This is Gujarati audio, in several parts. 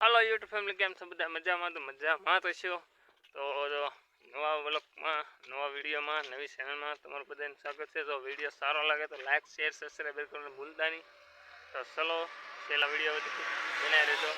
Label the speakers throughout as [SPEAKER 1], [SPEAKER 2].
[SPEAKER 1] હાલો યુટ્યુબ ફેમિલી, કેમ છો બધા? મજામાં? તો મજામાં તો છો. તો નવા વ્લોગમાં, નવા વિડીયોમાં, નવી ચેનલમાં તમારું બધાનું સ્વાગત છે. જો વિડીયો સારો લાગે તો લાઈક, શેર, સબસ્ક્રાઈબ કરવાનું ભૂલતા નહીં. તો ચલો છેલ્લા વિડીયો બનાવી રહેજો.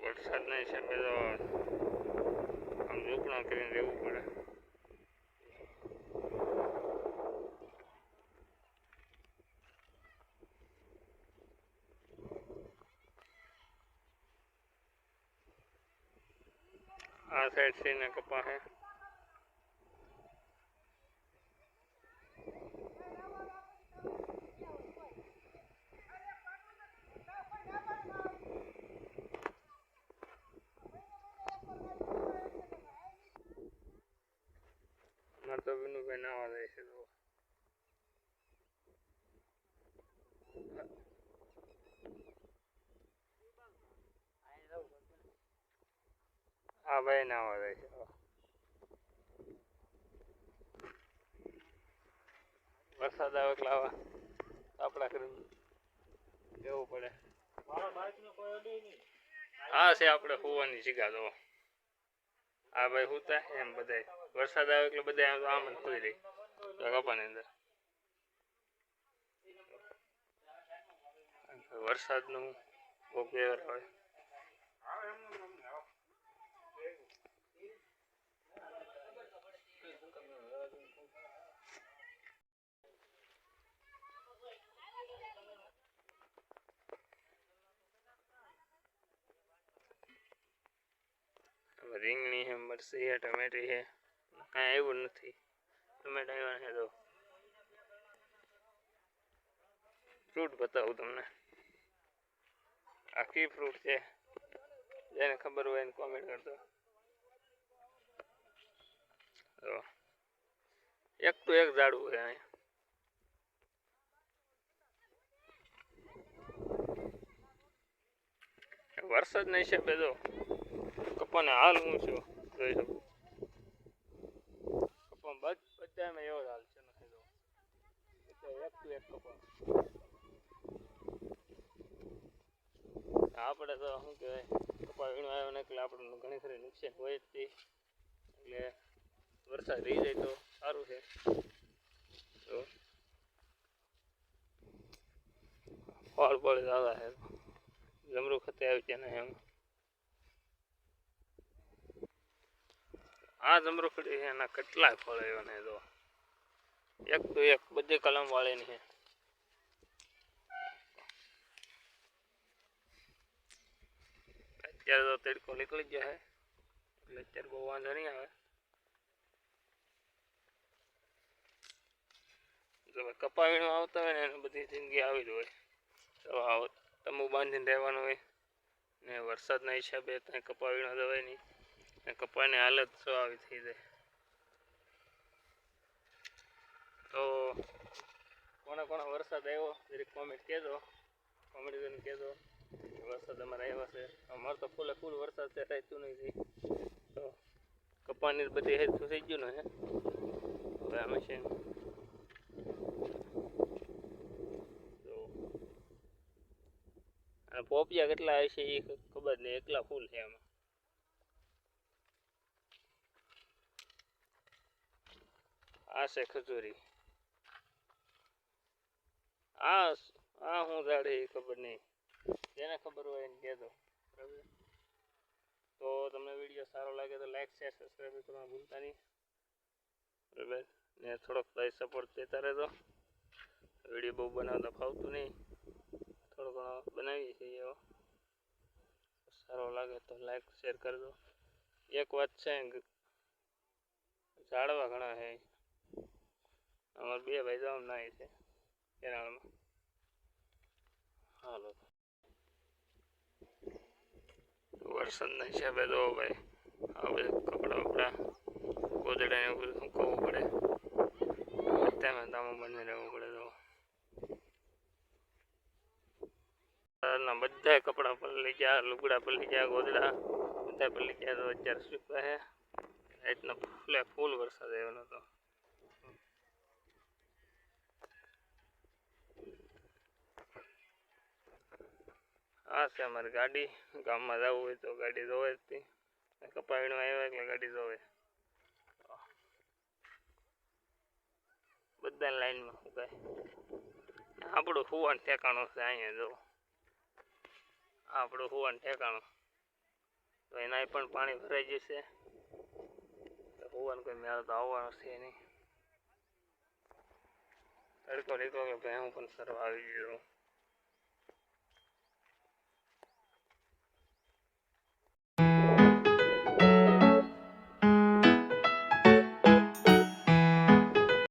[SPEAKER 1] વરસાદના હિસાબે તો આમ ઝૂંપડા કરીને રહેવું પડે. આ સાઈડ છે ને કપા હે. મારે તો વિનુભાઈ નાવા જાય છે. તો હા ભાઈ નાવા જાય છે. વરસાદ આવે એટલે આવા આપડા કરીને જવું પડે. હા છે આપણે હોવાની જગ્યા. તો હા ભાઈ હુતા એમ બધા વરસાદ આવે એટલે બધા આમ જ ખુલી રહી કપાની અંદર. વરસાદનું બહુ કેર હોય. રીંગણી છે, મરસી છે, ટમેટી છે, કાંઈ આવ્યું નથી. ટમેટા આવ્યા છે. તો ફ્રૂટ બતાવું તમને. આ કી ફ્રૂટ છે, જેને ખબર હોય એને કોમેન્ટ કરતો. એક તો એક ઝાડવું છે અહીંયા. વરસાદના હિસાબે જો કપાને હાલ હું છું જોઈ શકું. કપા બધામાં એવો જ હાલ છે. નથી તો એક તો એક કપા. આપણે તો શું કહેવાય, કપા વીણો આવ્યો ને એટલે આપણને ઘણી ખરી નુકસાન હોય જ તે. એટલે વરસાદ રહી જાય તો સારું છે. તો ફળ ફળ દાદા છે. જમરૂ ખતે આવી છે ને એમ. આ જમરૂખડી છે એના કેટલાય ફળ આવ્યા ને. તો એક તો એક બધી કલમ વાળીની છે. અત્યારે તો તડકો નીકળી ગયા છે એટલે અત્યારે બહુ વાંધો નહીં આવે. જો કપા વીણવા આવતા હોય ને એને બધી બધી જિંદગી આવી જ હોય. તો આવો તંબુ બાંધીને રહેવાનું હોય ને વરસાદના હિસાબે ત્યાં કપા વીણો દવાય નહીં ને કપાની હાલત શું આવી થઈ જાય. તો કોને કોને વરસાદ આવ્યો જરીક કોમેન્ટ કહેજો, કોમેન્ટ કરીને કહેજો વરસાદ અમારે આવ્યો છે. અમારે તો ફૂલે ફૂલ વરસાદ છે, રહેતું નથી. તો કપાની બધી હેરતું થઈ ગયું ને હવે અમે છે અને પોપિયા કેટલા હશે એ ખબર નહીં, એકલા ફૂલ છે આમાં. આ છે ખજૂરી, આ હું ઝાડે એ ખબર નહીં, જેને ખબર હોય એને કહેજો બરાબર. તો તમને વિડીયો સારો લાગે તો લાઈક શેર સબસ્ક્રાઈબ કરવાનું ભૂલતા નહીં બરાબર. ને થોડોક ભાઈ સપોર્ટ દેતા રહેજો. વિડીયો બહુ બનાવતા ફાવતું નહીં, થોડો ઘણો બનાવીએ છીએ એવો. સારો લાગે તો લાઈક શેર કરજો. એક વાત છે ઝાડવા ઘણા છે અમારે બે ભાઈ જવા નાય છે કેરાળમાં. હાલો વરસાદના હિસાબે જો ભાઈ આ બધા કપડાં બપડા ગોદડાને એવું બધું સૂકવવું પડે, તેમાં તામું બંને રહેવું પડે. તો બધા કપડાં પલળી ગયા, લુગડા પલળી ગયા, ગોદડા બધા પલળી ગયા. તો અત્યારે સૂકવા છે. રાતનો ફૂલે ફૂલ વરસાદ આવ્યો નતો. આ છે અમારી ગાડી, ગામમાં જવું હોય તો ગાડી જોવે જ હતી. કપાવીનો આવ્યો એટલે ગાડી જોવે. બધા લાઈનમાં સુકાય. આપણું હુવાનું ઠેકાણું છે અહીંયા જો, આપણું હુવાનું ઠેકાણું. તો એના પણ પાણી ભરાઈ જશે, હુવાનું કોઈ મેળ તો આવવાનો છે નહીં. તડકો નીકળો કે ભાઈ હું પણ સરવા આવી ગયો.